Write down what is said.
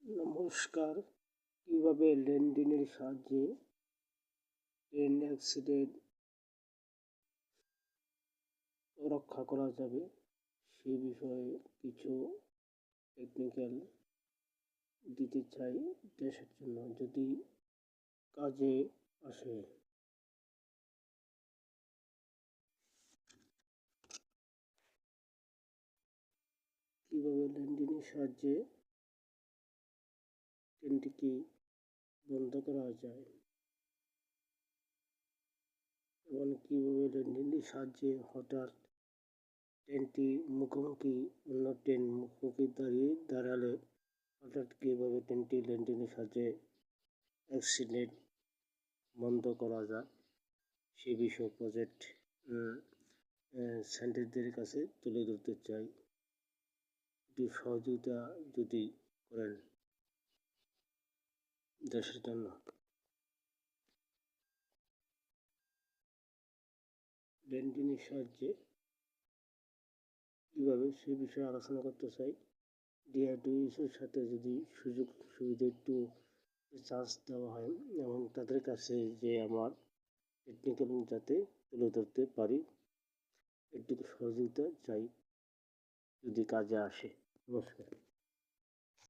নমস্কার। কিভাবে লেনদেনের সাহায্যে ট্রেন অ্যাক্সিডেন্ট রক্ষা করা যাবে সে বিষয়ে কিছু টেকনিক্যাল দিতে চাই দেশের জন্য, যদি কাজে আসে। কিভাবে লেনদেনের সাহায্যে ট্রেনটিকে বন্ধ করা যায় এবং কিভাবে লেনদেনের সাহায্যে হঠাৎ ট্রেনটি অন্য ট্রেন মুখোমুখি দাঁড়ালে হঠাৎ কীভাবে ট্রেনটি লেনদেনের সাহায্যে অ্যাক্সিডেন্ট বন্ধ করা যায় সে বিষয়ে প্রজেক্ট সায়েন্টিস্টদের কাছে তুলে ধরতে চাই। একটু সহযোগিতা যদি করেন দেশের জন্য। লেনদেনের সাহায্যে কীভাবে সে বিষয়ে আলোচনা করতে চাই। ডিআরডিওর সাথে যদি সুযোগ সুবিধা একটু চান্স দেওয়া হয় এবং তাদের কাছে যে আমার টেকনিক্যাল যাতে তুলে ধরতে পারি, একটু সহযোগিতা চাই যদি কাজে আসে। নমস্কার।